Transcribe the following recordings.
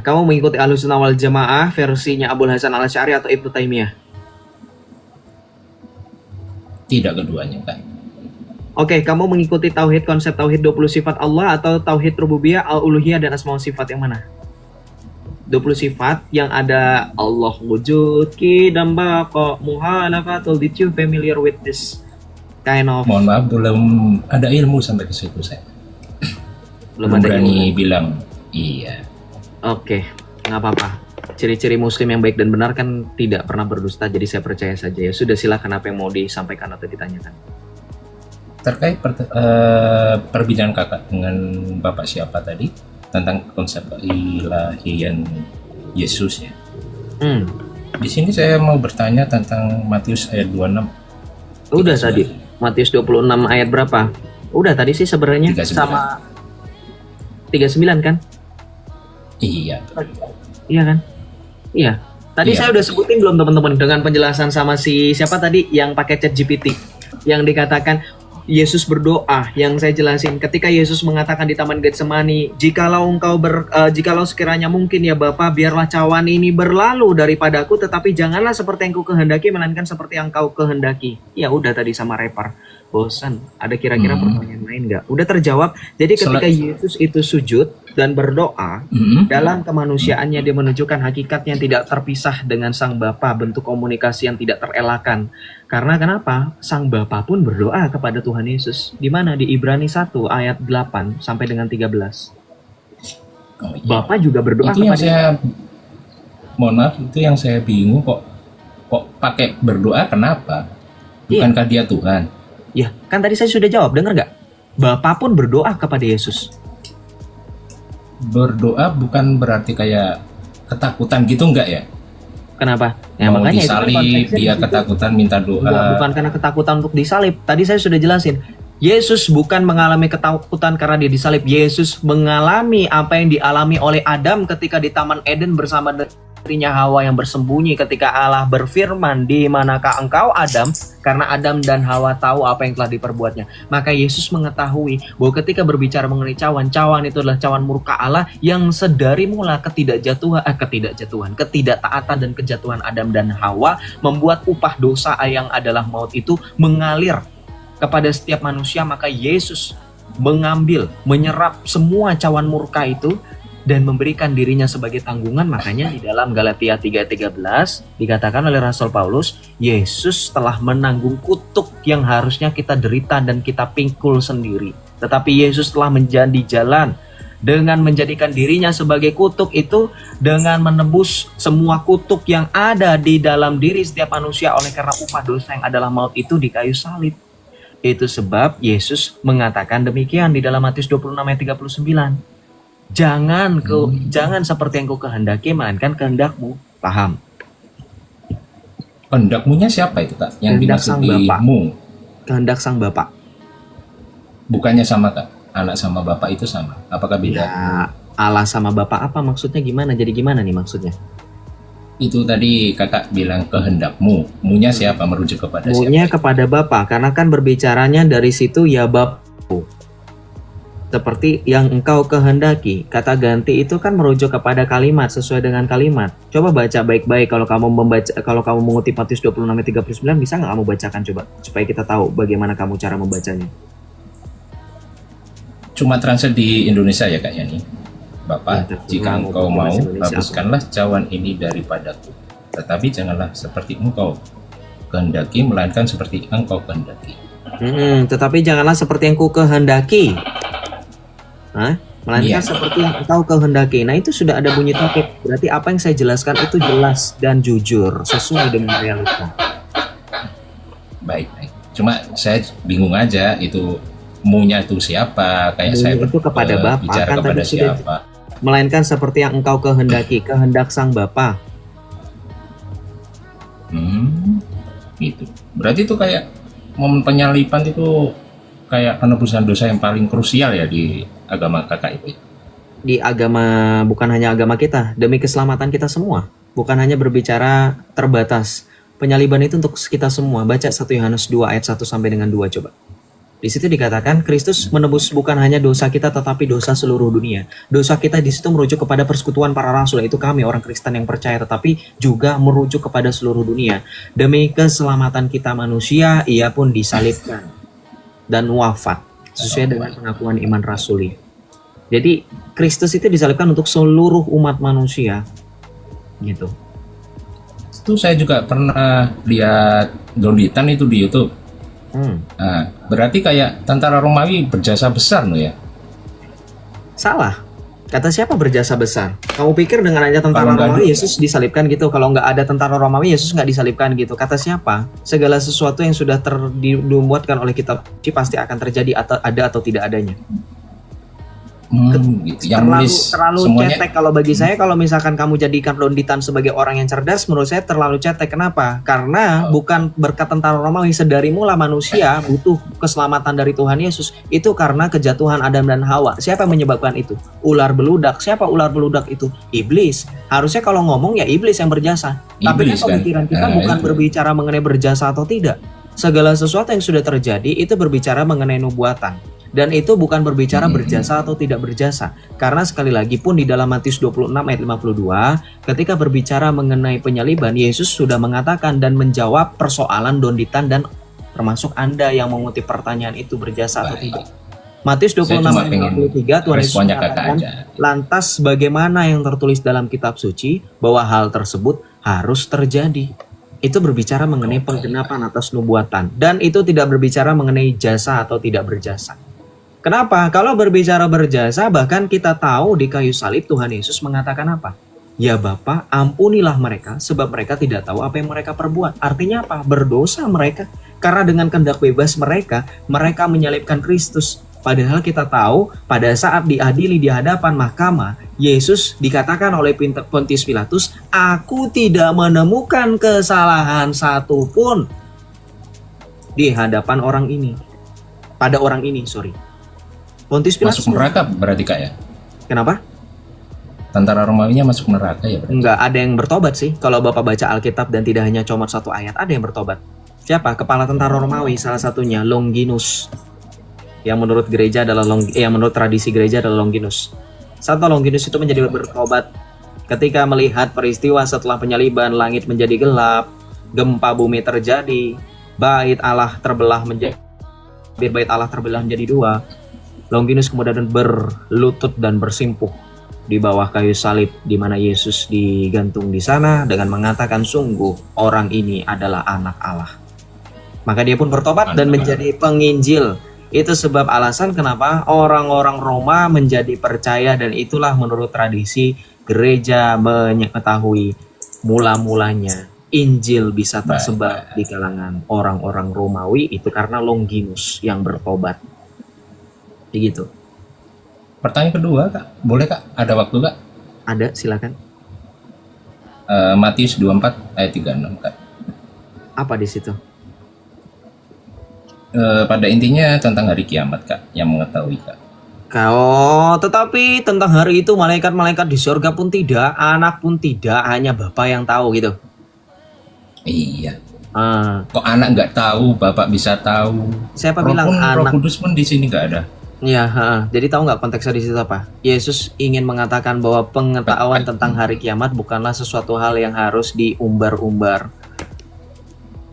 Kamu mengikuti Ahlussunnah wal Jamaah versinya Abul Hasan Al-Asy'ari atau Ibnu Taimiyah? Tidak keduanya, Kak. Oke, kamu mengikuti tauhid konsep tauhid 20 sifat Allah atau tauhid rububiyah, al-uluhiyah dan asma wa sifat yang mana? 20 sifat yang ada Allah wujud, qidam baqa, muhalafatul. Did you familiar with this kind of? Mohon maaf, belum ada ilmu sampai ke situ saya. Belum ada berani ilmu. bilang iya. Oke, nggak apa-apa. Ciri-ciri muslim yang baik dan benar kan tidak pernah berdusta, jadi saya percaya saja ya. Sudah, silakan apa yang mau disampaikan atau ditanyakan. Terkait perbedaan kakak dengan bapak siapa tadi tentang konsep keilahian Yesus ya. Di sini saya mau bertanya tentang Matius ayat 26. Udah tadi, Matius 26 ayat berapa? Udah tadi sih sebenarnya 39. sama 39 kan? Iya. Iya kan? Iya. Tadi Iya. saya udah sebutin belum teman-teman dengan penjelasan sama si siapa tadi yang pakai chat GPT yang dikatakan Yesus berdoa, yang saya jelasin ketika Yesus mengatakan di Taman Getsemani, jikalau sekiranya mungkin ya Bapa, biarlah cawan ini berlalu daripadaku, tetapi janganlah seperti yang ku kehendaki, melainkan seperti yang kau kehendaki. Ya udah tadi sama Repar. Bosan. Ada kira-kira pertanyaan lain nggak? Udah terjawab. Jadi ketika Yesus itu sujud dan berdoa, dalam kemanusiaannya dia menunjukkan hakikatnya yang tidak terpisah dengan Sang Bapa, bentuk komunikasi yang tidak terelakkan. Karena kenapa? Sang Bapa pun berdoa kepada Tuhan Yesus. Di mana? Di Ibrani 1 ayat 8 sampai dengan 13. Oh, iya. Bapak juga berdoa itu yang kepada saya mohon maaf, itu yang saya bingung kok pakai berdoa, kenapa? Bukankah dia Tuhan? Ya, kan tadi saya sudah jawab, dengar nggak? Bapak pun berdoa kepada Yesus. Berdoa bukan berarti kayak ketakutan gitu enggak ya? Kenapa? Ya, Mau makanya disalib, itu kan dia ketakutan minta doa. bukan karena ketakutan untuk disalib. Tadi saya sudah jelasin. Yesus bukan mengalami ketakutan karena dia disalib. Yesus mengalami apa yang dialami oleh Adam ketika di Taman Eden bersama istrinya Hawa yang bersembunyi ketika Allah berfirman, "Di manakah engkau Adam?" Karena Adam dan Hawa tahu apa yang telah diperbuatnya. Maka Yesus mengetahui bahwa ketika berbicara mengenai cawan itu adalah cawan murka Allah yang sedari mula ketidaktaatan dan kejatuhan Adam dan Hawa membuat upah dosa yang adalah maut itu mengalir kepada setiap manusia. Maka Yesus menyerap semua cawan murka itu dan memberikan dirinya sebagai tanggungan. Makanya di dalam Galatia 3:13 dikatakan oleh Rasul Paulus, Yesus telah menanggung kutuk yang harusnya kita derita dan kita pikul sendiri. Tetapi Yesus telah menjadi jalan dengan menjadikan dirinya sebagai kutuk itu, dengan menebus semua kutuk yang ada di dalam diri setiap manusia oleh karena upah dosa yang adalah maut itu di kayu salib. Itu sebab Yesus mengatakan demikian di dalam Matius 26 ayat 39. Jangan seperti yang kau kehendaki, melainkan kehendakmu. Paham? Kehendakmunya siapa itu, Kak? Yang Kehendak dimaksud Sang di Bapa. mu? Kehendak Sang Bapa. Bukannya sama, Kak? Anak sama bapak itu sama? Apakah beda? Ya, Allah sama Bapa apa maksudnya, gimana? Jadi gimana nih maksudnya? Itu tadi kakak bilang kehendakmu. Munya siapa? Merujuk kepada Munya siapa? kepada Bapa, karena kan berbicaranya dari situ ya Bapakku. Seperti yang engkau kehendaki. Kata ganti itu kan merujuk kepada kalimat, sesuai dengan kalimat. Coba baca baik-baik kalau kamu mengutip Matius 26 ayat 39, bisa nggak kamu bacakan coba supaya kita tahu bagaimana kamu cara membacanya. Cuma translate di Indonesia ya, Kak Yani? Bapak, Ya, jika engkau mau, bahasa Indonesia hapuskanlah cawan ini daripadaku. Tetapi janganlah seperti engkau kehendaki, melainkan seperti engkau kehendaki. Tetapi janganlah seperti yang ku kehendaki. Melainkan seperti yang engkau kehendaki. Nah, itu sudah ada bunyi tokep. Berarti apa yang saya jelaskan itu jelas dan jujur, sesuai dengan realita. Baik. Cuma saya bingung aja, itu munya itu siapa? Kayak Munya saya itu kepada Bapa, bicara kan kepada tadi sudah. siapa? Melainkan seperti yang engkau kehendaki, kehendak Sang Bapa. Gitu. Berarti itu kayak momen penyalipan itu kayak penebusan dosa yang paling krusial ya di agama kakak itu. Di agama, bukan hanya agama kita, demi keselamatan kita semua. Bukan hanya berbicara terbatas. Penyaliban itu untuk kita semua. Baca 1 Yohanes 2 ayat 1 sampai dengan 2 coba. Di situ dikatakan Kristus menebus bukan hanya dosa kita tetapi dosa seluruh dunia. Dosa kita di situ merujuk kepada persekutuan para rasul, yaitu kami orang Kristen yang percaya, tetapi juga merujuk kepada seluruh dunia. Demi keselamatan kita manusia, ia pun disalibkan dan wafat sesuai dengan pengakuan iman rasuli. Jadi Kristus itu disalibkan untuk seluruh umat manusia, gitu. Itu saya juga pernah lihat Donditan itu di YouTube. Nah, berarti kayak tentara Romawi berjasa besar loh ya? Salah. Kata siapa berjasa besar? Kamu pikir dengan hanya tentara Romawi Yesus disalibkan gitu? Kalau nggak ada tentara Romawi Yesus nggak disalibkan gitu? Kata siapa? Segala sesuatu yang sudah dibuatkan oleh kitab suci pasti akan terjadi atau ada atau tidak adanya. Gitu. Terlalu cetek kalau bagi saya. Kalau misalkan kamu jadikan Donditan sebagai orang yang cerdas, menurut saya terlalu cetek. Kenapa? Karena bukan berkat tentara Romawi. Sedari mula manusia butuh keselamatan dari Tuhan Yesus. Itu karena kejatuhan Adam dan Hawa. Siapa yang menyebabkan itu? Ular beludak. Siapa ular beludak itu? Iblis. Harusnya kalau ngomong ya iblis yang berjasa. Tapi kan pemikiran kita bukan berbicara mengenai berjasa atau tidak. Segala sesuatu yang sudah terjadi itu berbicara mengenai nubuatan. Dan itu bukan berbicara berjasa atau tidak berjasa. Karena sekali lagi pun di dalam Matius 26 ayat 52, ketika berbicara mengenai penyaliban, Yesus sudah mengatakan dan menjawab persoalan Donditan dan termasuk Anda yang mengutip pertanyaan itu berjasa atau tidak. Matius 26 ayat 53, Tuhan Yesus mengatakan, lantas bagaimana yang tertulis dalam kitab suci bahwa hal tersebut harus terjadi. Itu berbicara mengenai penggenapan atas nubuatan. Dan itu tidak berbicara mengenai jasa atau tidak berjasa. Kenapa? Kalau berbicara berjasa, bahkan kita tahu di kayu salib Tuhan Yesus mengatakan apa? Ya Bapa, ampunilah mereka sebab mereka tidak tahu apa yang mereka perbuat. Artinya apa? Berdosa mereka. Karena dengan kehendak bebas mereka menyalibkan Kristus. Padahal kita tahu pada saat diadili di hadapan mahkamah, Yesus dikatakan oleh Pontius Pilatus, aku tidak menemukan kesalahan satupun di hadapan orang ini. Pada orang ini, Pontius Pilatus masuk neraka berarti Kak ya? Kenapa? Tentara Romawinya masuk neraka ya berarti? Enggak, ada yang bertobat sih. Kalau Bapak baca Alkitab dan tidak hanya comot satu ayat, ada yang bertobat. Siapa? Kepala tentara Romawi, salah satunya Longinus. Yang menurut gereja adalah menurut tradisi gereja adalah Longinus. Santo Longinus itu menjadi bertobat ketika melihat peristiwa setelah penyaliban, langit menjadi gelap, gempa bumi terjadi, bait Allah terbelah menjadi dua. Longinus kemudian berlutut dan bersimpuh di bawah kayu salib di mana Yesus digantung di sana dengan mengatakan sungguh orang ini adalah anak Allah. Maka dia pun bertobat dan menjadi penginjil. Itu sebab alasan kenapa orang-orang Roma menjadi percaya, dan itulah menurut tradisi gereja mengetahui mula-mulanya Injil bisa tersebar di kalangan orang-orang Romawi itu karena Longinus yang bertobat. Begitu. Pertanyaan kedua Kak, boleh Kak? Ada waktu Kak? Ada, silakan. Matius 24 ayat 36 Kak. Apa di situ? Pada intinya tentang hari kiamat Kak, yang mengetahui Kak. Tetapi tentang hari itu malaikat-malaikat di surga pun tidak, anak pun tidak, hanya Bapa yang tahu gitu. Iya. Kok anak nggak tahu, Bapak bisa tahu. Siapa bilang anak? Roh Kudus pun di sini nggak ada. Ya, jadi tahu nggak konteksnya di situ apa? Yesus ingin mengatakan bahwa pengetahuan tentang hari kiamat bukanlah sesuatu hal yang harus diumbar-umbar.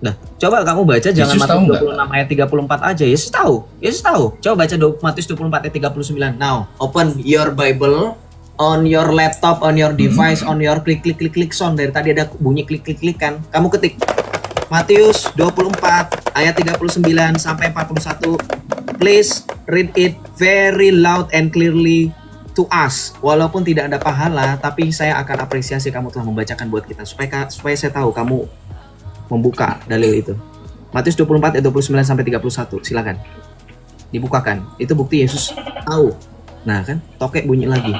Nah, coba kamu baca jangan Matius 26 ayat 34 aja. Yesus tahu. Coba baca Matius 24 ayat 39. Now, open your Bible on your laptop, on your device, on your klik sound. Dari tadi ada bunyi klik kan. Kamu ketik Matius 24 ayat 39 sampai 41. Please read it very loud and clearly to us. Walaupun tidak ada pahala, tapi saya akan apresiasi kamu telah membacakan buat kita supaya saya tahu kamu membuka dalil itu. Matius 24 ayat 29 sampai 31. Silakan. Dibukakan. Itu bukti Yesus tahu. Nah, kan tokek bunyi lagi.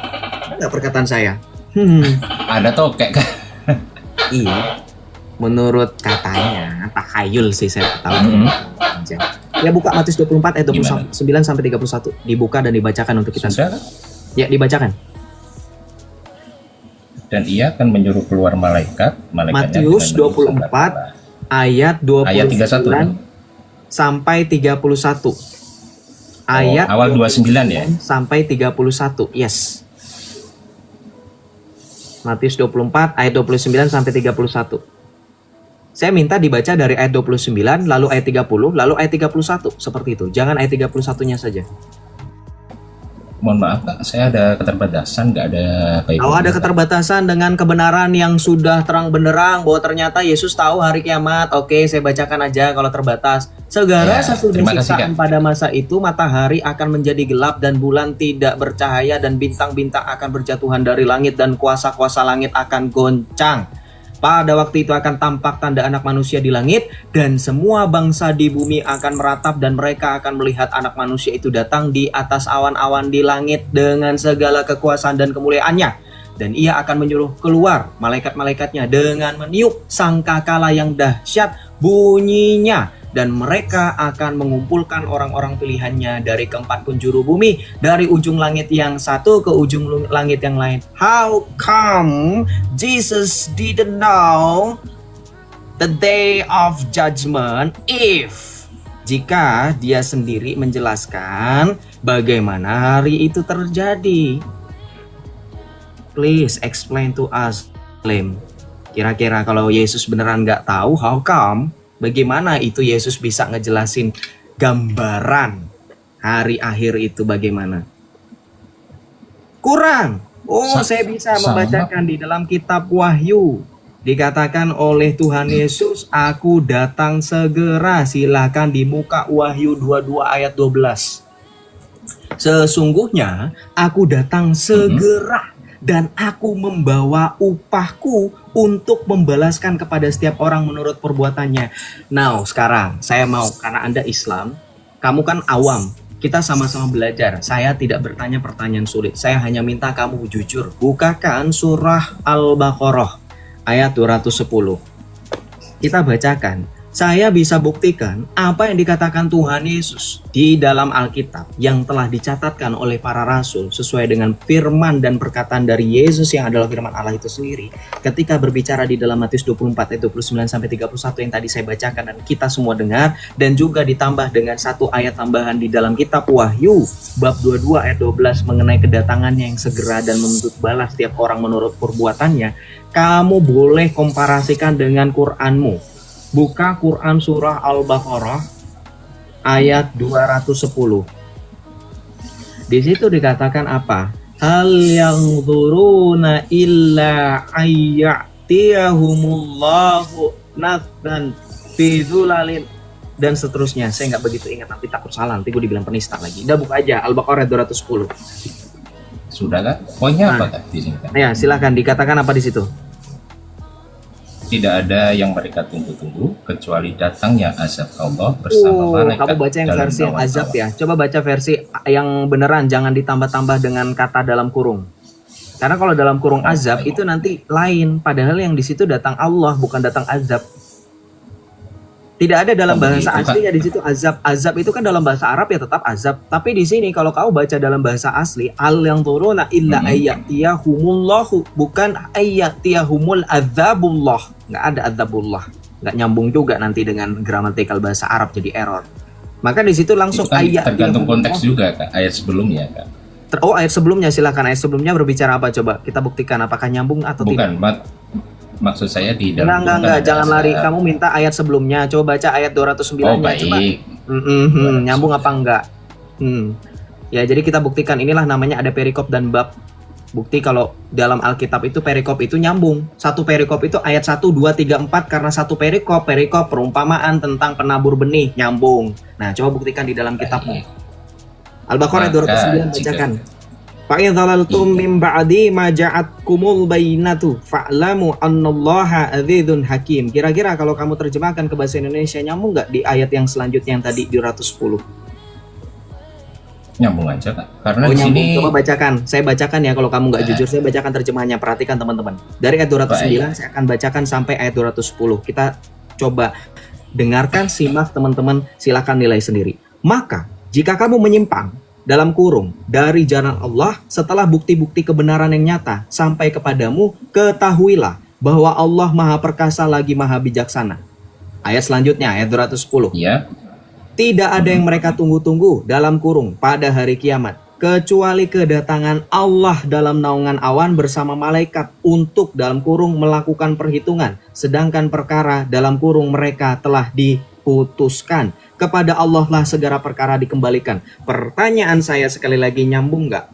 Enggak perkataan saya. Ada tokek kan? Iya. Menurut katanya, takhayul sih saya tahu. Ya buka Matius 24 ayat 29 sampai 31. Dibuka dan dibacakan untuk kita. Sudah? Ya, dibacakan. Dan ia akan menyuruh keluar malaikatnya. Matius 24 ayat 29 sampai 31. ayat awal 29 ya. sampai 31. Yes. Matius 24 ayat 29 sampai 31. Saya minta dibaca dari ayat 29, lalu ayat 30, lalu ayat 31. Seperti itu. Jangan ayat 31-nya saja. Mohon maaf Kak, saya ada keterbatasan, nggak ada Bible. Kalau ada keterbatasan dengan kebenaran yang sudah terang benderang bahwa ternyata Yesus tahu hari kiamat, oke, saya bacakan aja kalau terbatas. Segera sesudah terima kasih, siksaan Kak. pada masa itu, matahari akan menjadi gelap dan bulan tidak bercahaya dan bintang-bintang akan berjatuhan dari langit dan kuasa-kuasa langit akan goncang. Pada waktu itu akan tampak tanda anak manusia di langit dan semua bangsa di bumi akan meratap dan mereka akan melihat anak manusia itu datang di atas awan-awan di langit dengan segala kekuasaan dan kemuliaannya. Dan ia akan menyuruh keluar malaikat-malaikatnya dengan meniup sangkakala yang dahsyat bunyinya. Dan mereka akan mengumpulkan orang-orang pilihannya dari keempat penjuru bumi, dari ujung langit yang satu ke ujung langit yang lain. How come Jesus didn't know the day of judgment jika dia sendiri menjelaskan bagaimana hari itu terjadi? Please explain to us, Lim. Kira-kira kalau Yesus beneran nggak tahu, how come? Bagaimana itu Yesus bisa ngejelasin gambaran hari akhir itu bagaimana? Kurang. Saya bisa membacakan di dalam kitab Wahyu. Dikatakan oleh Tuhan Yesus, aku datang segera. Silakan di muka Wahyu 22 ayat 12. Sesungguhnya aku datang segera. Dan aku membawa upahku untuk membalaskan kepada setiap orang menurut perbuatannya. Now, sekarang saya mau, karena Anda Islam, kamu kan awam, kita sama-sama belajar. Saya tidak bertanya pertanyaan sulit. Saya hanya minta kamu jujur. Bukakan surah Al-Baqarah ayat 210. Kita bacakan. Saya bisa buktikan apa yang dikatakan Tuhan Yesus di dalam Alkitab yang telah dicatatkan oleh para rasul sesuai dengan firman dan perkataan dari Yesus yang adalah firman Allah itu sendiri. Ketika berbicara di dalam Matius 24 ayat 29 sampai 31 yang tadi saya bacakan dan kita semua dengar, dan juga ditambah dengan satu ayat tambahan di dalam kitab Wahyu bab 22 ayat 12 mengenai kedatangannya yang segera dan menuntut balas setiap orang menurut perbuatannya. Kamu boleh komparasikan dengan Qur'anmu. Buka Quran surah Al-Baqarah ayat 210. Di situ dikatakan apa? Hal yanzuruna illa ayyatiyahumullahu nafsan fi dhulalin dan seterusnya. Saya nggak begitu ingat, nanti takut salah, nanti gue dibilang penista lagi. Udah buka aja Al-Baqarah 210. Sudah kan? Poinnya apa Kak di sini Kak? Ya, silakan dikatakan apa di situ? Tidak ada yang mereka tunggu-tunggu kecuali datangnya azab Allah bersama malaikat. Kamu baca yang versi yang azab ya. Coba baca versi yang beneran, jangan ditambah-tambah dengan kata dalam kurung. Karena kalau dalam kurung azab itu nanti lain, padahal yang di situ datang Allah bukan datang azab. Tidak ada dalam bahasa aslinya di situ azab. Azab itu kan dalam bahasa Arab ya tetap azab. Tapi di sini kalau kau baca dalam bahasa asli, al yang turuna illa ayyatiyahumullahu, bukan ayyatiyahumul adzabullah. Nggak ada adzabullah. Nggak nyambung juga nanti dengan gramatikal bahasa Arab, jadi error. Maka di situ langsung kan ayat. Tergantung konteks juga Kak, ayat sebelumnya Kak. Ayat sebelumnya, silakan. Ayat sebelumnya berbicara apa coba? Kita buktikan apakah nyambung atau tidak. Maksud saya di dalam enggak, jangan lari. Kamu minta ayat sebelumnya. Coba baca ayat 209-nya. Coba. Nyambung apa enggak? Ya, jadi kita buktikan, inilah namanya ada perikop dan bab. Bukti kalau dalam Alkitab itu perikop itu nyambung. Satu perikop itu ayat 1, 2, 3, 4 karena satu perikop perumpamaan tentang penabur benih, nyambung. Nah, coba buktikan di dalam kitabmu. Al-Baqarah 209 bacakan. Fa'in dhalaltum min ba'di ma ja'atkumul bayyinatu fa'lamu annallaha azizun hakim. Kira-kira kalau kamu terjemahkan ke bahasa Indonesia nyambung nggak di ayat yang selanjutnya yang tadi di 210? Nyambung aja Kak. Karena di sini coba bacakan. Saya bacakan ya, kalau kamu nggak jujur saya bacakan terjemahannya. Perhatikan teman-teman. Dari ayat 209 saya akan bacakan sampai ayat 210. Kita coba dengarkan, simak teman-teman, silakan nilai sendiri. Maka jika kamu menyimpang dalam kurung dari jalan Allah setelah bukti-bukti kebenaran yang nyata sampai kepadamu, ketahuilah bahwa Allah Maha Perkasa lagi Maha Bijaksana. Ayat selanjutnya, ayat 210. ya. Tidak ada yang mereka tunggu-tunggu dalam kurung pada hari kiamat, kecuali kedatangan Allah dalam naungan awan bersama malaikat untuk dalam kurung melakukan perhitungan. Sedangkan perkara dalam kurung mereka telah diputuskan. Kepada Allah lah segala perkara dikembalikan. Pertanyaan saya sekali lagi, nyambung nggak?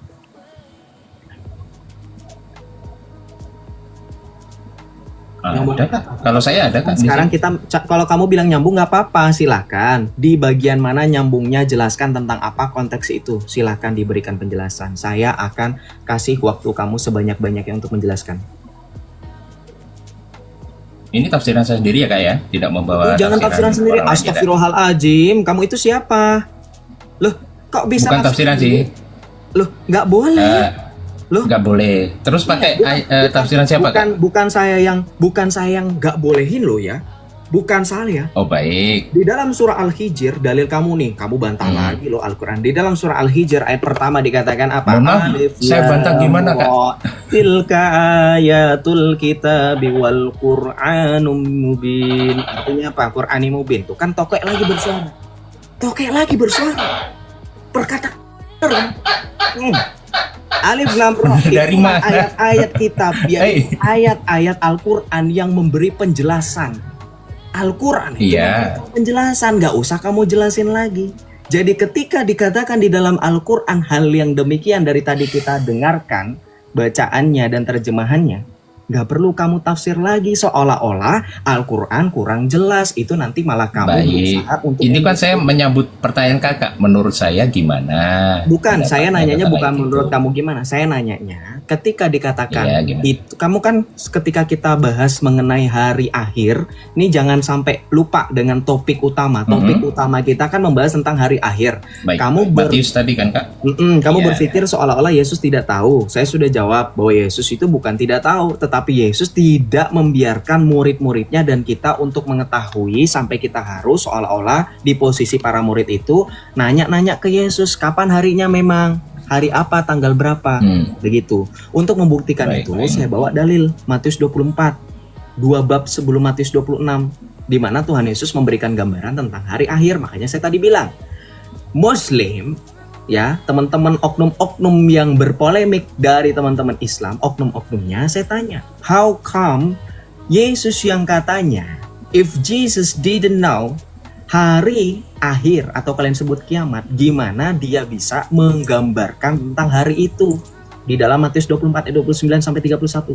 Ada Kak. Kalau saya ada Kak. Sekarang kalau kamu bilang nyambung nggak apa-apa, silakan. Di bagian mana nyambungnya jelaskan tentang apa konteks itu. Silakan diberikan penjelasan. Saya akan kasih waktu kamu sebanyak-banyaknya untuk menjelaskan. Ini tafsiran saya sendiri ya Kak ya, tidak membawa. Jangan tafsiran sendiri. orang lain, Astagfirullahaladzim. Kamu itu siapa? Loh, kok bisa? Bukan tafsiran sih. Loh, nggak boleh. Loh, nggak boleh. Terus pakai tafsiran siapa Kak? Bukan saya yang nggak bolehin loh ya. Bukan saya. Oh baik. Di dalam surah Al-Hijr, dalil kamu nih, kamu bantah lagi loh Al-Quran. Di dalam surah Al-Hijr ayat pertama dikatakan apa? Saya bantah gimana Kak? Tilka ayatul kitabi wal Qur'anum mubin. Artinya apa? Qur'ani mubin. Tuh kan tokek lagi bersuara. Perkataan. Alif Lam Ra. Dari mana? Ayat-ayat kitab ya, ayat-ayat Al-Qur'an yang memberi penjelasan. Al-Quran itu penjelasan, nggak usah kamu jelasin lagi. Jadi ketika dikatakan di dalam Al-Quran hal yang demikian dari tadi kita dengarkan bacaannya dan terjemahannya, nggak perlu kamu tafsir lagi seolah-olah Al-Quran kurang jelas. Itu nanti malah kamu berusaha untuk. Ini kan saya menyambut pertanyaan kakak. Menurut saya gimana? Bukan, saya nanyanya bukan menurut kamu gimana. Saya nanyanya ketika dikatakan itu, kamu kan ketika kita bahas mengenai hari akhir, nih jangan sampai lupa dengan topik utama. Topik utama kita kan membahas tentang hari akhir. Baik, kamu Matius tadi kan Kak? Kamu berpikir seolah-olah Yesus tidak tahu. Saya sudah jawab bahwa Yesus itu bukan tidak tahu, tetapi Yesus tidak membiarkan murid-muridnya dan kita untuk mengetahui sampai kita harus seolah-olah di posisi para murid itu nanya-nanya ke Yesus kapan harinya memang. Hari apa, tanggal berapa, begitu. Untuk membuktikan itu, saya bawa dalil Matius 24, 2 bab sebelum Matius 26, di mana Tuhan Yesus memberikan gambaran tentang hari akhir. Makanya saya tadi bilang, Muslim, ya teman-teman oknum-oknum yang berpolemik dari teman-teman Islam, oknum-oknumnya saya tanya, how come Yesus yang katanya, if Jesus didn't know hari akhir atau kalian sebut kiamat, gimana dia bisa menggambarkan tentang hari itu di dalam Matius 24 ayat 29 sampai 31?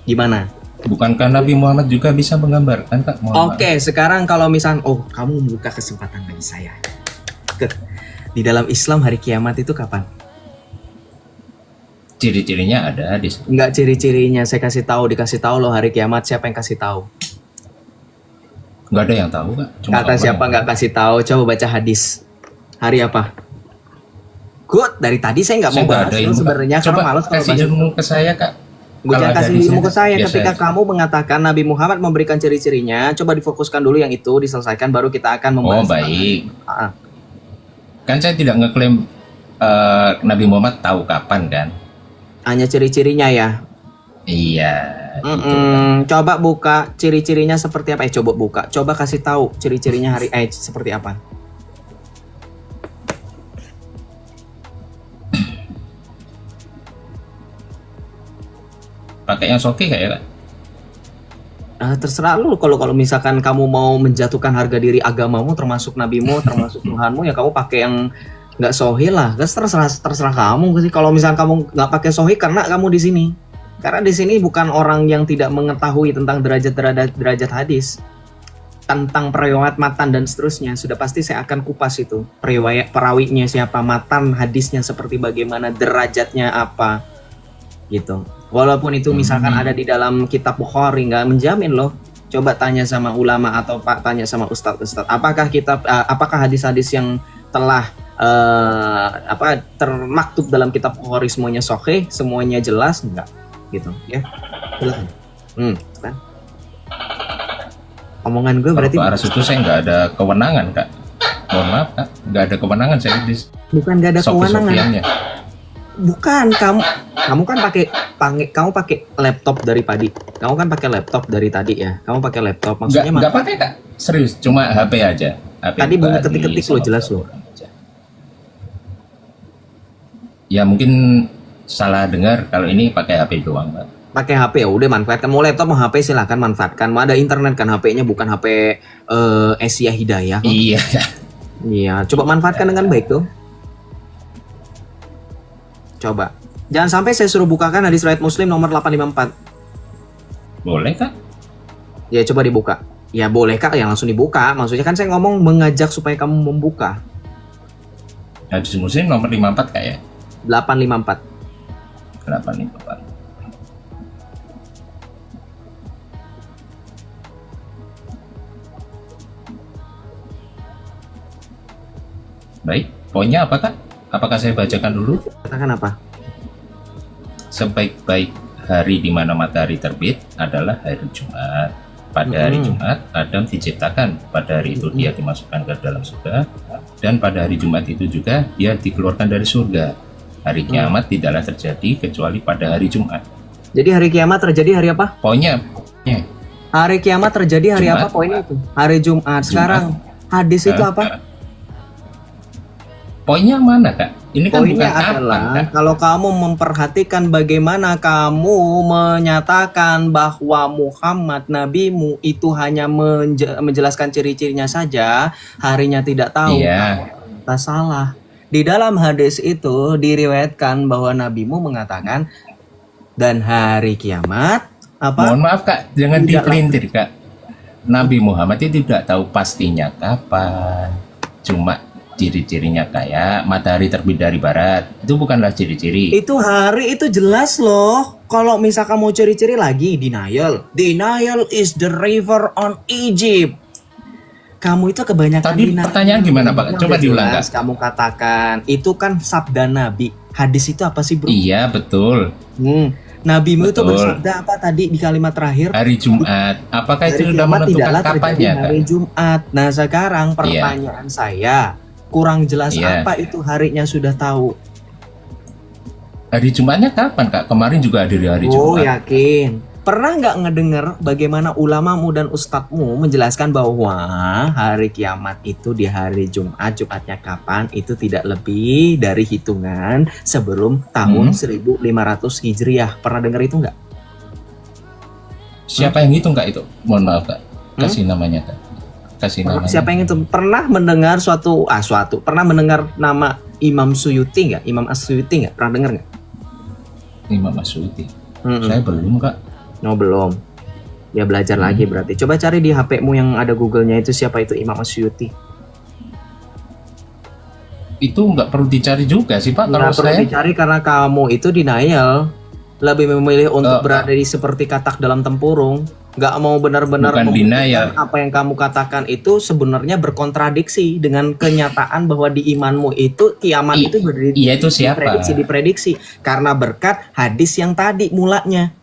Gimana? Bukankah Nabi Muhammad juga bisa menggambarkan Kak? Oke, sekarang kalau misalnya kamu membuka kesempatan bagi saya. Di dalam Islam hari kiamat itu kapan? Ciri-cirinya ada di situ. Enggak ciri-cirinya, saya dikasih tahu loh hari kiamat, siapa yang kasih tahu? Nggak ada yang tahu Kak. Kata siapa nggak kasih tahu? Coba baca hadis. Hari apa? Good. Dari tadi saya nggak mau bahas sebenarnya karena malas kalau kasih ilmu ke saya Kak. Jangan kasih ilmu ke saya ketika kamu mengatakan Nabi Muhammad memberikan ciri-cirinya. Coba difokuskan dulu yang itu, diselesaikan baru kita akan membahas. Oh baik. Kan saya tidak ngeklaim Nabi Muhammad tahu kapan kan? Hanya ciri-cirinya ya. Iya. Gitu. Coba buka ciri-cirinya seperti apa? Coba buka. Coba kasih tahu ciri-cirinya hari seperti apa? Pakai yang soke kayak Kak? Terserah lu. Kalau misalkan kamu mau menjatuhkan harga diri agamamu, termasuk nabimu, termasuk Tuhanmu, ya kamu pakai yang nggak sohi lah. Terserah kamu sih. Kalau misalkan kamu nggak pakai sohi karena kamu di sini. Karena di sini bukan orang yang tidak mengetahui tentang derajat hadis, tentang periwayat matan dan seterusnya. Sudah pasti saya akan kupas itu. Perawinya siapa, matan hadisnya seperti bagaimana, derajatnya apa, gitu. Walaupun itu misalkan ada di dalam kitab Bukhari, nggak menjamin loh. Coba tanya sama ulama atau tanya sama ustadz. Apakah hadis-hadis yang telah termaktub dalam kitab Bukhari semuanya sahih, semuanya jelas? Enggak. Gitu ya, silakan. Kan omongan gue berarti kalau ke arah situ saya nggak ada kewenangan Kak, mohon maaf Kak, nggak ada kewenangan saya di bukan nggak ada kewenangan, bukan kamu kan pakai laptop dari tadi, kamu pakai laptop ya, kamu pakai laptop maksudnya nggak pakai Kak, serius cuma HP aja. Tadi bunyi ketik-ketik lo, jelas lo. Ya mungkin salah dengar, kalau ini pakai HP doang, Pak. Pakai HP ya udah, manfaatkan. Mau laptop mau HP silahkan manfaatkan. Mau ada internet kan HP-nya, bukan HP Asia Hidayah. Iya. Iya, coba manfaatkan dengan baik tuh. Coba. Jangan sampai saya suruh bukakan hadis riwayat Muslim nomor 854. Boleh Kak? Ya coba dibuka. Ya boleh Kak, yang langsung dibuka. Maksudnya kan saya ngomong mengajak supaya kamu membuka. Hadis Muslim nomor 54 Kak ya? 854. 854. Baik, poinnya apa Kak? Apakah saya bacakan dulu? Katakan apa? Sebaik-baik hari di mana matahari terbit adalah hari Jumat. Pada hari Jumat, Adam diciptakan. Pada hari itu dia dimasukkan ke dalam surga. Dan pada hari Jumat itu juga dia dikeluarkan dari surga. Hari kiamat tidaklah terjadi kecuali pada hari Jumat. Jadi hari kiamat terjadi hari apa? Poinnya. Hari kiamat terjadi hari Jumat. apa poinnya itu? Hari Jumat. Sekarang hadis itu apa? Poinnya mana Kak? Ini kan Poinnya bukan adalah kapan, Kak? kalau kamu memperhatikan bagaimana kamu menyatakan bahwa Muhammad nabimu itu hanya menjelaskan ciri-cirinya saja, harinya tidak tahu. Iya. Kita salah. Di dalam hadis itu diriwayatkan bahwa nabimu mengatakan dan hari kiamat apa? Mohon maaf Kak, jangan dipelintir Kak. Nabi Muhammad itu tidak tahu pastinya kapan. Cuma ciri-cirinya kayak matahari terbit dari barat. Itu bukanlah ciri-ciri. Itu hari itu jelas loh. Kalau misalkan mau ciri-ciri lagi, denial. Denial is the river on Egypt. Kamu itu kebanyakan Tadi pertanyaan gimana Pak? Coba diulang Kak. Kamu katakan, itu kan sabda Nabi. Hadis itu apa sih bro? Iya betul. Nabimu itu Betul. bersabda apa tadi di kalimat terakhir? Hari Jumat. Apakah itu Hari sudah kiamat menentukan tidaklah terjadi kapannya Kak? hari Jumat. Nah sekarang pertanyaan saya, kurang jelas Iya. apa itu harinya sudah tahu? Hari Jumatnya kapan Kak? Kemarin juga ada di hari Oh Jumat. yakin. Pernah nggak ngedenger bagaimana ulamamu dan ustadzmu menjelaskan bahwa hari kiamat itu di hari Jumat, Jumatnya kapan, itu tidak lebih dari hitungan sebelum tahun 1500 Hijriah. Pernah denger itu nggak? Siapa yang hitung Kak itu? Mohon maaf Kak. Kasih namanya Kak. Kasih namanya. Siapa yang itu? Pernah mendengar pernah mendengar nama Imam Suyuti nggak? Imam As-Suyuti nggak? Pernah denger nggak? Imam Asy'uti. Saya belum Kak. Oh belum. Ya belajar lagi berarti. Coba cari di HP-mu yang ada Google-nya itu siapa itu Imam As-Suyuti. Itu nggak perlu dicari juga sih Pak. Kalau Nggak perlu saya dicari karena kamu itu denial. Lebih memilih untuk berada di seperti katak dalam tempurung. Nggak mau benar-benar Bukan membuktikan denial. apa yang kamu katakan itu sebenarnya berkontradiksi dengan kenyataan bahwa di imanmu itu kiamat itu iya, itu siapa? diprediksi karena berkat hadis yang tadi mulanya.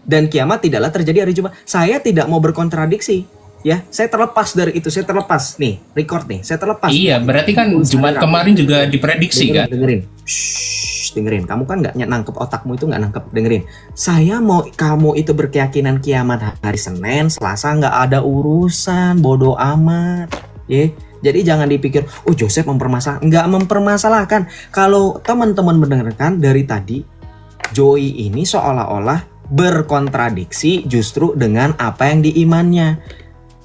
Dan kiamat tidaklah terjadi hari Jumat. Saya tidak mau berkontradiksi. Ya, saya terlepas dari itu. Saya terlepas nih, record nih. Saya terlepas. Iya, berarti kan Jumat kemarin juga diprediksi kan? Dengerin. Shh, dengerin. Kamu kan nggak nangkep, otakmu itu nggak nangkep. Dengerin. Saya mau kamu itu berkeyakinan kiamat hari Senin, Selasa nggak ada urusan. Bodoh amat. Ya. Jadi jangan dipikir, oh Joseph mempermasalahkan. Nggak mempermasalahkan. Kalau teman-teman mendengarkan dari tadi, Joey ini seolah-olah berkontradiksi justru dengan apa yang diimannya.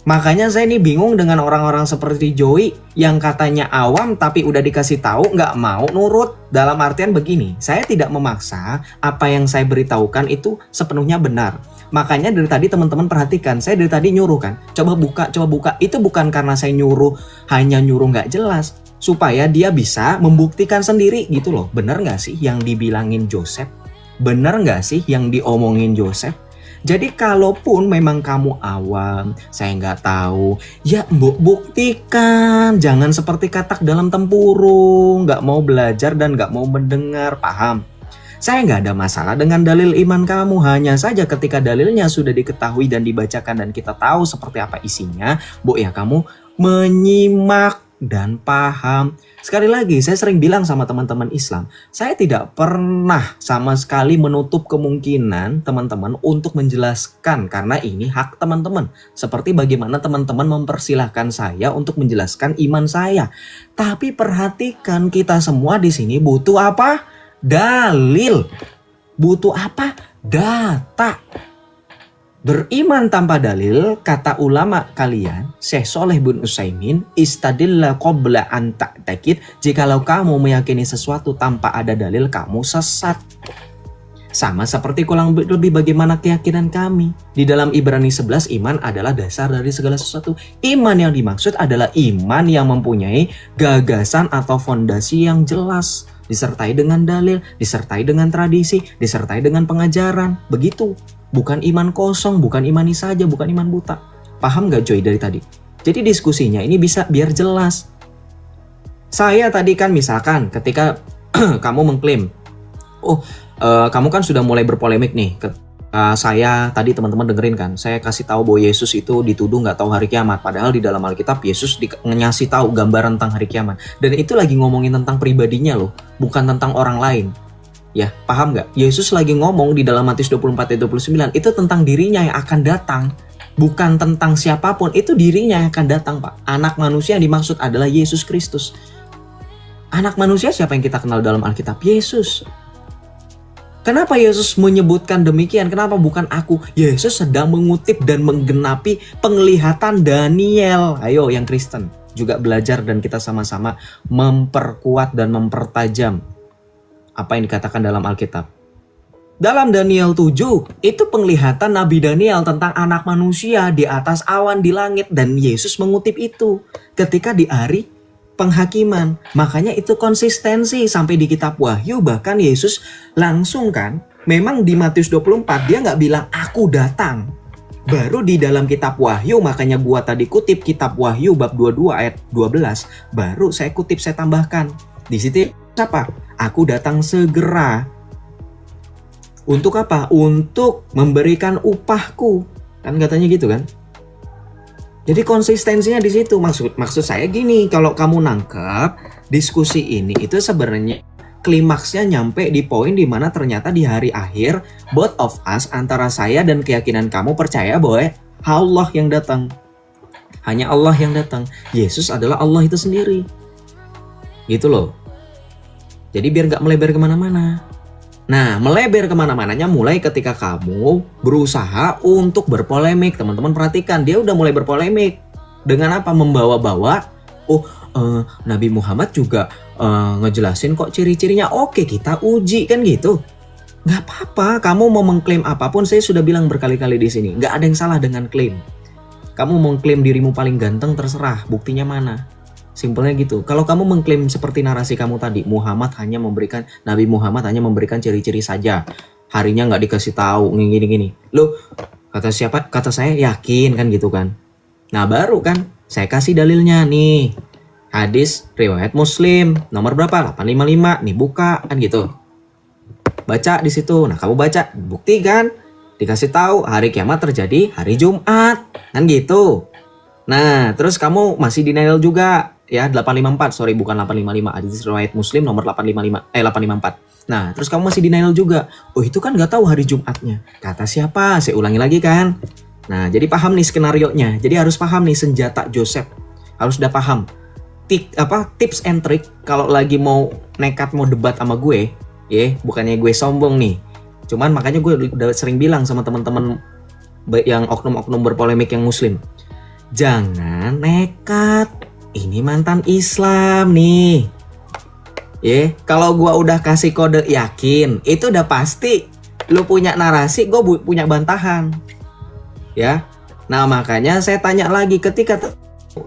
Makanya saya ini bingung dengan orang-orang seperti Joey yang katanya awam tapi udah dikasih tahu nggak mau nurut. Dalam artian begini, saya tidak memaksa apa yang saya beritahukan itu sepenuhnya benar. Makanya dari tadi teman-teman perhatikan, saya dari tadi nyuruh kan, coba buka. Itu bukan karena saya hanya nyuruh nggak jelas, supaya dia bisa membuktikan sendiri gitu loh. Benar nggak sih yang dibilangin Joseph? Benar nggak sih yang diomongin Joseph? Jadi kalaupun memang kamu awam, saya nggak tahu, ya mbok buktikan. Jangan seperti katak dalam tempurung, nggak mau belajar dan nggak mau mendengar, paham? Saya nggak ada masalah dengan dalil iman kamu. Hanya saja ketika dalilnya sudah diketahui dan dibacakan dan kita tahu seperti apa isinya, ya kamu menyimak dan paham. Sekali lagi, saya sering bilang sama teman-teman Islam, saya tidak pernah sama sekali menutup kemungkinan teman-teman untuk menjelaskan, karena ini hak teman-teman. Seperti bagaimana teman-teman mempersilahkan saya untuk menjelaskan iman saya. Tapi perhatikan, kita semua di sini butuh apa? Dalil. Butuh apa? Data. Beriman tanpa dalil, kata ulama kalian, Syekh Shalih bin Utsaimin, istadilla qabla an ta'taqid, jikalau kamu meyakini sesuatu tanpa ada dalil, kamu sesat. Sama seperti kurang lebih bagaimana keyakinan kami. Di dalam Ibrani 11, iman adalah dasar dari segala sesuatu. Iman yang dimaksud adalah iman yang mempunyai gagasan atau fondasi yang jelas, disertai dengan dalil, disertai dengan tradisi, disertai dengan pengajaran. Begitu. Bukan iman kosong, bukan imani saja, bukan iman buta. Paham gak Joy dari tadi? Jadi diskusinya ini bisa biar jelas. Saya tadi kan misalkan ketika kamu mengklaim, kamu kan sudah mulai berpolemik nih. Saya tadi teman-teman dengerin kan, saya kasih tahu bahwa Yesus itu dituduh nggak tahu hari kiamat. Padahal di dalam Alkitab Yesus ngasih tahu gambaran tentang hari kiamat. Dan itu lagi ngomongin tentang pribadinya loh, bukan tentang orang lain. Ya, paham nggak? Yesus lagi ngomong di dalam Matius 24 ayat 29 itu tentang dirinya yang akan datang, bukan tentang siapapun. Itu dirinya yang akan datang, Pak. Anak manusia yang dimaksud adalah Yesus Kristus. Anak manusia siapa yang kita kenal dalam Alkitab? Yesus. Kenapa Yesus menyebutkan demikian? Kenapa bukan aku? Yesus sedang mengutip dan menggenapi penglihatan Daniel. Ayo yang Kristen juga belajar dan kita sama-sama memperkuat dan mempertajam apa yang dikatakan dalam Alkitab. Dalam Daniel 7, itu penglihatan Nabi Daniel tentang anak manusia di atas awan di langit. Dan Yesus mengutip itu ketika di hari penghakiman. Makanya itu konsistensi sampai di kitab Wahyu. Bahkan Yesus langsung kan, memang di Matius 24 dia nggak bilang aku datang. Baru di dalam kitab Wahyu, makanya gua tadi kutip kitab Wahyu bab 22 ayat 12. Baru saya kutip, saya tambahkan. Di situ apa? Aku datang segera. Untuk apa? Untuk memberikan upahku. Kan katanya gitu kan? Jadi konsistensinya di situ. Maksud saya gini, kalau kamu nangkep diskusi ini itu sebenarnya klimaksnya nyampe di poin di mana ternyata di hari akhir both of us, antara saya dan keyakinan kamu percaya bahwa Allah yang datang. Hanya Allah yang datang. Yesus adalah Allah itu sendiri. Gitu loh. Jadi biar gak melebar kemana-mana. Nah, melebar kemana-mananya mulai ketika kamu berusaha untuk berpolemik. Teman-teman perhatikan, dia udah mulai berpolemik. Dengan apa? Membawa-bawa, Nabi Muhammad juga ngejelasin kok ciri-cirinya. Oke, kita uji kan gitu. Gak apa-apa, kamu mau mengklaim apapun, saya sudah bilang berkali-kali di sini. Gak ada yang salah dengan klaim. Kamu mengklaim dirimu paling ganteng, terserah. Buktinya mana? Simpelnya gitu. Kalau kamu mengklaim seperti narasi kamu tadi, Nabi Muhammad hanya memberikan ciri-ciri saja. Harinya nggak dikasih tahu, gini. Loh, kata siapa? Kata saya yakin kan gitu kan. Nah baru kan, saya kasih dalilnya nih. Hadis riwayat Muslim nomor berapa? 855. Nih buka kan gitu. Baca di situ. Nah kamu baca, bukti kan? Dikasih tahu hari kiamat terjadi hari Jumat kan gitu. Nah terus kamu masih denial juga. Ya 854, bukan 855. Hadis riwayat Muslim nomor 854. Nah, terus kamu masih denial juga. Oh, itu kan nggak tahu hari Jumatnya. Kata siapa? Saya ulangi lagi kan. Nah, jadi paham nih skenarionya. Jadi harus paham nih senjata Joseph. Harus udah paham. Tips and trick kalau lagi mau nekat mau debat sama gue, ya, bukannya gue sombong nih. Cuman makanya gue udah sering bilang sama teman-teman yang oknum-oknum berpolemik yang Muslim. Jangan nekat. Ini mantan Islam nih. Kalau gua udah kasih kode yakin, itu udah pasti lu punya narasi, gua punya bantahan. Ya. Nah, makanya saya tanya lagi ketika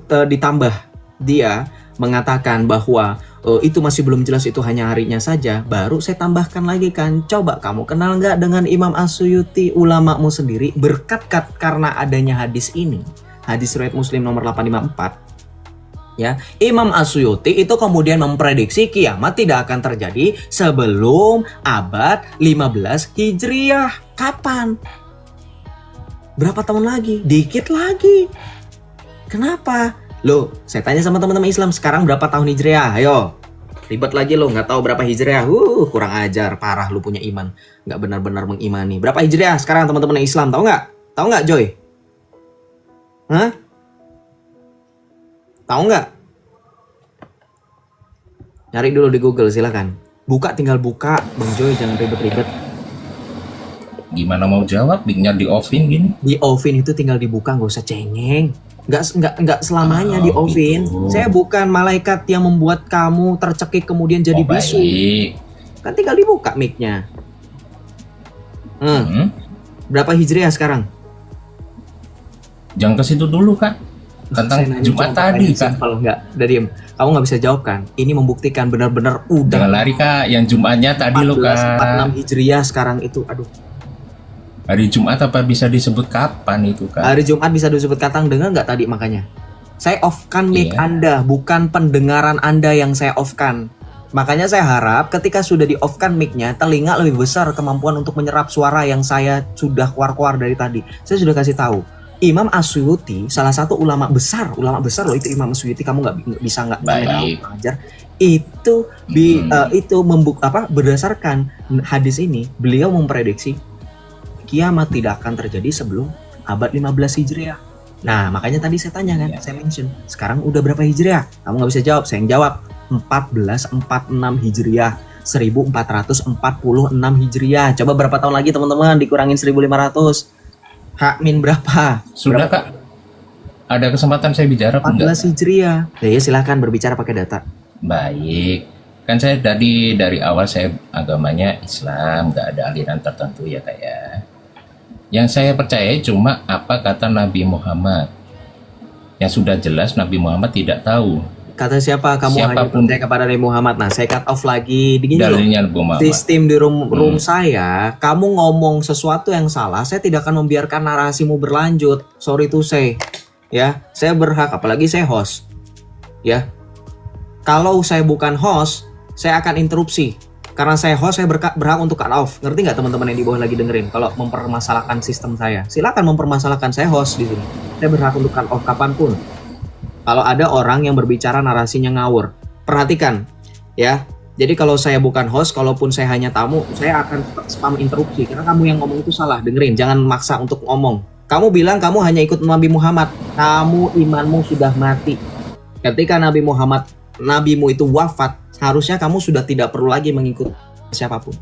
ditambah dia mengatakan bahwa itu masih belum jelas, itu hanya harinya saja, baru saya tambahkan lagi kan, coba kamu kenal nggak dengan Imam As-Suyuti, ulamamu sendiri, berkat karena adanya hadis ini, hadis riwayat Muslim nomor 854. Ya, Imam As-Suyuti itu kemudian memprediksi kiamat tidak akan terjadi sebelum abad 15 Hijriah. Kapan? Berapa tahun lagi? Dikit lagi. Kenapa? Loh, saya tanya sama teman-teman Islam, sekarang berapa tahun Hijriah? Ayo. Ribet lagi lo, nggak tahu berapa Hijriah. Kurang ajar, parah lu punya iman. Nggak benar-benar mengimani. Berapa Hijriah sekarang teman-teman Islam? Tahu nggak? Tahu nggak, Joy? Hah? Tahu nggak? Nyari dulu di Google, silakan. Buka, tinggal buka. Bang Joy, jangan ribet-ribet. Gimana mau jawab? Linknya di offin gini? Di offin itu tinggal dibuka, nggak usah cengeng. Nggak selamanya di offin. Gitu. Saya bukan malaikat yang membuat kamu tercekik kemudian jadi bisu. Baik. Kan tinggal dibuka mic-nya. Berapa Hijriah sekarang? Jangan ke situ dulu, Kak. Tentang Jumat tadi, Kak. Kalau nggak, diem. Kamu nggak bisa jawab kan? Ini membuktikan benar-benar udah. Jangan lari, Kak. Yang Jumatnya tadi lo, Kak. 46 Hijriah sekarang itu. Aduh. Hari Jumat apa bisa disebut kapan itu, Kak? Hari Jumat bisa disebut katang, dengar nggak tadi makanya? Saya off-kan mic Anda, bukan pendengaran Anda yang saya off-kan. Makanya saya harap ketika sudah di-off-kan mic-nya, telinga lebih besar kemampuan untuk menyerap suara yang saya sudah keluar-keluar dari tadi. Saya sudah kasih tahu. Imam As-Suyuti, salah satu ulama besar loh itu Imam As-Suyuti, kamu nggak bisa nggak belajar. Itu berdasarkan hadis ini, beliau memprediksi kiamat tidak akan terjadi sebelum abad 15 Hijriah. Nah, makanya tadi saya tanya kan, saya mention, sekarang udah berapa Hijriah? Kamu nggak bisa jawab, saya yang jawab. 1446 Hijriah, 1446 Hijriah. Coba berapa tahun lagi teman-teman, dikurangin 1500. Min berapa? Sudah, Kak. Ada kesempatan saya bicara? 14 Hijriah. Ya, silahkan berbicara pakai data. Baik. Kan saya dari awal saya agamanya Islam, nggak ada aliran tertentu ya, Kak ya. Yang saya percaya cuma apa kata Nabi Muhammad. Yang sudah jelas Nabi Muhammad tidak tahu. Kata siapa? Kamu hanya percaya kepada Nabi Muhammad. Nah, saya cut off lagi. Dalilnya Nabi Muhammad. Sistem di room saya, kamu ngomong sesuatu yang salah, saya tidak akan membiarkan narasimu berlanjut. Sorry to say. Ya, saya berhak, apalagi saya host. Ya. Kalau saya bukan host, saya akan interupsi. Karena saya host, saya berhak untuk cut off. Ngerti nggak teman-teman yang di bawah lagi dengerin? Kalau mempermasalahkan sistem saya, silakan mempermasalahkan, saya host di sini. Saya berhak untuk cut off kapanpun. Kalau ada orang yang berbicara narasinya ngawur, perhatikan, ya. Jadi kalau saya bukan host, kalaupun saya hanya tamu, saya akan spam interupsi. Karena kamu yang ngomong itu salah, dengerin. Jangan maksa untuk ngomong. Kamu bilang kamu hanya ikut Nabi Muhammad. Kamu imanmu sudah mati. Ketika nabimu itu wafat, harusnya kamu sudah tidak perlu lagi mengikut siapapun.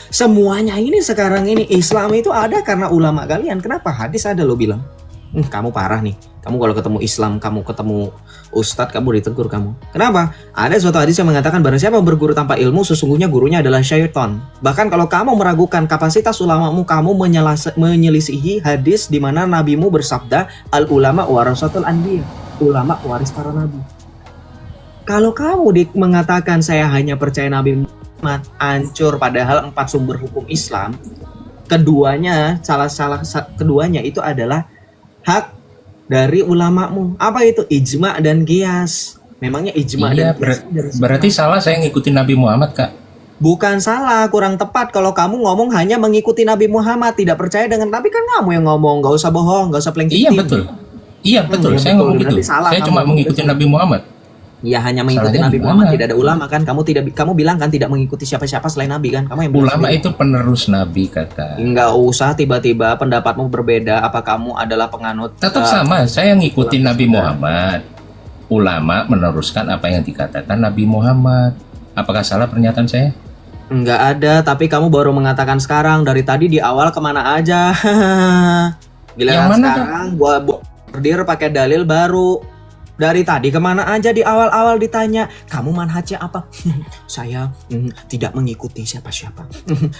Semuanya ini sekarang ini Islam itu ada karena ulama kalian. Kenapa? Hadis ada lo bilang. Kamu parah nih. Kamu kalau ketemu Islam, kamu ketemu ustadz, kamu ditegur kamu. Kenapa? Ada suatu hadis yang mengatakan barang siapa berguru tanpa ilmu, sesungguhnya gurunya adalah syaitan. Bahkan kalau kamu meragukan kapasitas ulamamu, kamu menyelisihi hadis di mana nabimu bersabda, al ulama warasatul anbiya. Ulama waris para nabi. Kalau kamu mengatakan saya hanya percaya Nabi Muhammad, hancur. Padahal 4 sumber hukum Islam, keduanya itu adalah hak dari ulamamu. Apa itu? Ijma dan qiyas. Memangnya ijma dan qiyas berarti salah saya ngikutin Nabi Muhammad, Kak? Bukan salah, kurang tepat kalau kamu ngomong hanya mengikuti Nabi Muhammad, tidak percaya dengan Nabi. Kan kamu yang ngomong, gak usah bohong, gak usah playing victim. Iya betul, saya ngomong gitu. Saya cuma mengikuti Nabi Muhammad. Ya hanya mengikuti Nabi Muhammad, tidak ada ulama kan? Kamu bilang kan tidak mengikuti siapa-siapa selain Nabi kan? Kamu yang ulama itu penerus Nabi, Kakak. Enggak usah tiba-tiba pendapatmu berbeda. Apa kamu adalah penganut? Tetap sama, saya ngikutin Nabi Muhammad. Ulama meneruskan apa yang dikatakan Nabi Muhammad. Apakah salah pernyataan saya? Enggak ada, tapi kamu baru mengatakan sekarang. Dari tadi di awal kemana aja? Giliran sekarang gua bordir pakai dalil baru. Dari tadi kemana aja di awal-awal ditanya, kamu manhajnya apa? Saya tidak mengikuti siapa-siapa.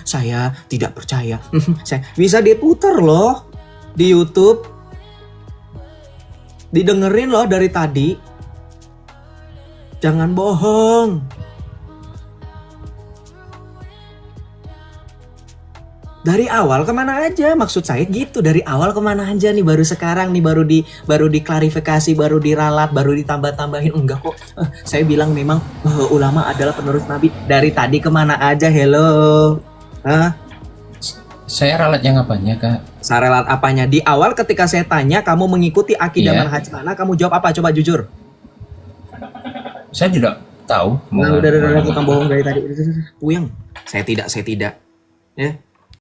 Saya tidak percaya. Saya bisa diputar loh di YouTube. Didengerin loh dari tadi. Jangan bohong. Dari awal kemana aja, maksud saya gitu. Dari awal kemana aja nih, baru sekarang nih, baru diklarifikasi, baru diralat, baru ditambah-tambahin. Enggak kok, saya bilang memang ulama adalah penerus Nabi. Dari tadi kemana aja, hello? Saya ralat yang apanya, Kak? Saya ralat apanya? Di awal ketika saya tanya, kamu mengikuti akidah manhaj mana, kamu jawab apa? Coba jujur. Saya tidak tahu. Nah, udah tukang bohong dari tadi. Puyeng. Saya tidak. Ya.